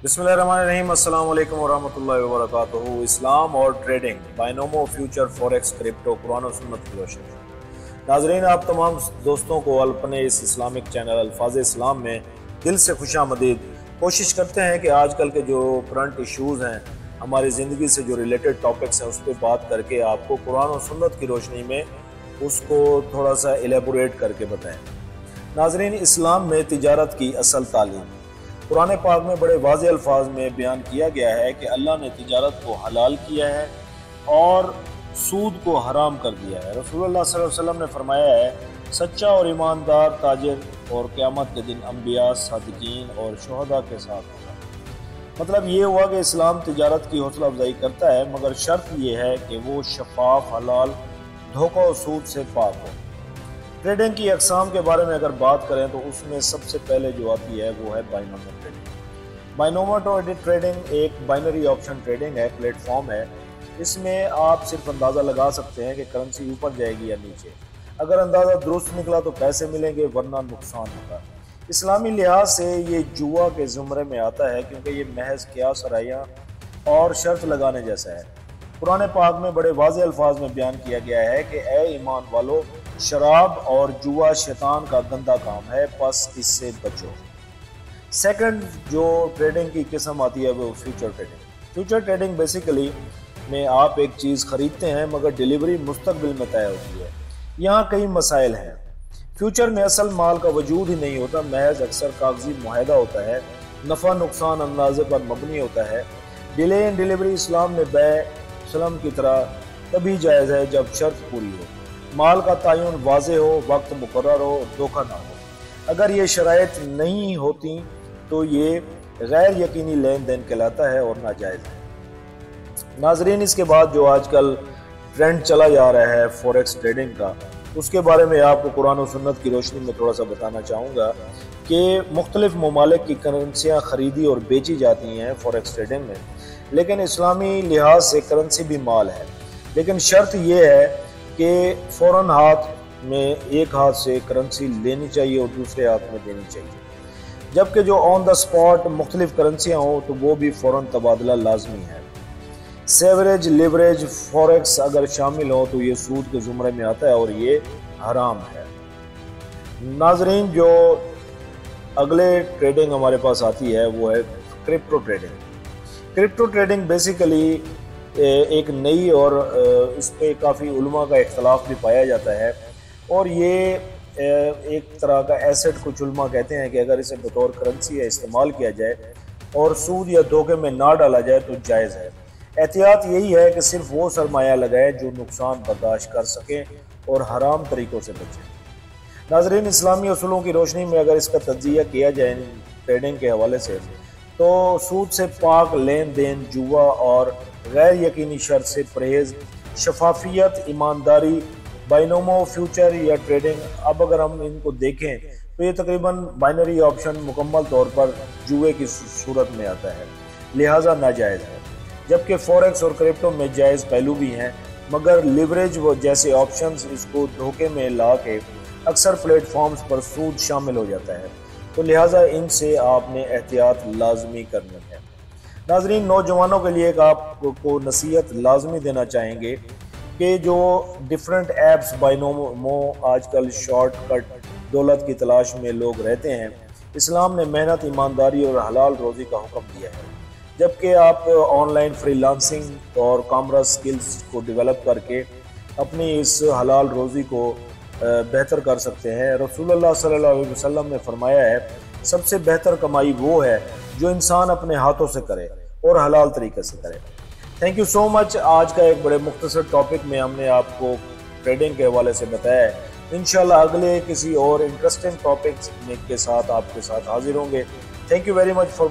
बिस्मिल्लाहिर्रहमानिर्रहीम। अस्सलाम वालेकुम वरहमतुल्लाहि वबरकातुहू। इस्लाम और trading, Binomo, future, forex, crypto, Quran और सुन्नत की रोशनी। नाजरीन, आप तमाम दोस्तों को अपने इस इस्लामिक चैनल अल्फाज इस्लाम में दिल से खुशामदीद। कोशिश करते हैं कि आजकल के जो करंट इश्यूज़ हैं, हमारी ज़िंदगी से जो रिलेटेड टॉपिक्स हैं, उस पर बात करके आपको कुरान और सुन्नत की रोशनी में उसको थोड़ा सा एलेबोरेट करके बताएं। नाजरीन, इस्लाम में तिजारत की असल तालीम कुरान पाक में बड़े वाज़ेह अल्फाज में बयान किया गया है कि अल्लाह ने तिजारत को हलाल किया है और सूद को हराम कर दिया है। रसूलुल्लाह सल्लल्लाहु अलैहि वसल्लम ने फरमाया है, सच्चा और ईमानदार ताजिर और क़यामत के दिन अंबिया, सादिकीन और शुहदा के साथ होगा। मतलब ये हुआ कि इस्लाम तिजारत की हौसला अफजाई करता है, मगर शर्त यह है कि वो शफाफ, हलाल, धोखा और सूद से पाक हो। ट्रेडिंग की अक़साम के बारे में अगर बात करें तो उसमें सबसे पहले जो आती है वो है बाइनोमो ट्रेडिंग। बाइनोमो ट्रेडिंग एक बाइनरी ऑप्शन ट्रेडिंग है, प्लेटफॉर्म है। इसमें आप सिर्फ अंदाज़ा लगा सकते हैं कि करेंसी ऊपर जाएगी या नीचे। अगर अंदाज़ा दुरुस्त निकला तो पैसे मिलेंगे, वरना नुकसान होगा। इस्लामी लिहाज से ये जुआ के ज़ुमरे में आता है, क्योंकि ये महज क़यास राया और शर्त लगाने जैसा है। कुरान पाक में बड़े वाज़ेह अल्फाज में बयान किया गया है कि ए ईमान वालों, शराब और जुआ शैतान का गंदा काम है, बस इससे बचो। सेकंड जो ट्रेडिंग की किस्म आती है वो future trading. Future trading basically में आप एक चीज़ खरीदते हैं, मगर डिलीवरी मुस्तकबिल में तय होती है। यहाँ कई मसाइल हैं। फ्यूचर में असल माल का वजूद ही नहीं होता, महज अक्सर कागजी मुआहदा होता है, नफ़ा नुकसान अंदाजे पर मबनी होता है। डिले इन डिलीवरी इस्लाम में बै सलम की तरह तभी जायज़ है जब शर्त पूरी हो, माल का तयन वाज़ेह हो, वक्त मुकर्रर हो, धोखा ना हो। अगर ये शराइत नहीं होती तो ये गैर यकीनी लेन देन कहलाता है और नाजायज़ है। नाजरीन, इसके बाद जो आजकल ट्रेंड चला जा रहा है फॉरेक्स ट्रेडिंग का, उसके बारे में आपको कुरान और सुन्नत की रोशनी में थोड़ा सा बताना चाहूँगा कि मुख्तलिफ ममालिक की करेंसियाँ ख़रीदी और बेची जाती हैं फॉरेक्स ट्रेडिंग में। लेकिन इस्लामी लिहाज से करेंसी भी माल है, लेकिन शर्त यह है कि फ़ौरन हाथ में एक हाथ से करेंसी लेनी चाहिए और दूसरे हाथ में देनी चाहिए। जबकि जो ऑन द स्पॉट मुख्तलिफ करेंसियाँ हों तो वो भी फ़ौरन तबादला लाजमी है। सेवरेज, लिवरेज, फॉरेक्स अगर शामिल हो तो ये सूद के ज़ुमरे में आता है और ये हराम है। नाजरीन, जो अगले ट्रेडिंग हमारे पास आती है वो है crypto trading. Crypto trading basically एक नई और इस पर काफ़ी उलमा का इख्तलाफ भी पाया जाता है, और ये एक तरह का एसेट कुछ उलमा कहते हैं कि अगर इसे बतौर करेंसी या इस्तेमाल किया जाए और सूद या धोखे में ना डाला जाए तो जायज़ है। एहतियात यही है कि सिर्फ वो सरमाया लगाए जो नुकसान बर्दाश्त कर सकें और हराम तरीक़ों से बचें। नाजरीन, इस्लामी असूलों की रोशनी में अगर इसका तज्ज़िया किया जाए ट्रेडिंग के हवाले से, तो सूद से पाक लेन देन, जुआ और गैर यकीनी शर्त से परहेज़, शफाफियत, ईमानदारी, बाइनोमो, फ्यूचर या ट्रेडिंग, अब अगर हम इनको देखें तो ये तकरीबन बाइनरी ऑप्शन मुकम्मल तौर पर जुए की सूरत में आता है, लिहाजा नाजायज़ है। जबकि फॉरेक्स और क्रिप्टो में जायज़ पहलू भी हैं, मगर लिवरेज व जैसे ऑप्शंस इसको धोखे में ला के अक्सर प्लेटफॉर्म्स पर सूद शामिल हो जाता है, तो लिहाजा इनसे आपने एहतियात लाजमी करनी है। नाजरीन, नौजवानों के लिए एक आपको नसीहत लाजमी देना चाहेंगे कि जो डिफरेंट ऐप्स बाइनोमो आजकल शॉर्टकट दौलत की तलाश में लोग रहते हैं, इस्लाम ने मेहनत, ईमानदारी और हलाल रोज़ी का हुक्म दिया है। जबकि आप ऑनलाइन फ्रीलांसिंग और कॉमर्स स्किल्स को डेवलप करके अपनी इस हलाल रोज़ी को बेहतर कर सकते हैं। रसूलुल्लाह सल्लल्लाहु अलैहि वसल्लम ने फरमाया है, सबसे बेहतर कमाई वो है जो इंसान अपने हाथों से करे और हलाल तरीके से करे। Thank you so much. आज का एक बड़े मुख्तसर टॉपिक में हमने आपको ट्रेडिंग के हवाले से बताया है। इंशाल्लाह अगले किसी और इंटरेस्टिंग टॉपिक्स के साथ आपके साथ हाजिर होंगे। Thank you very much for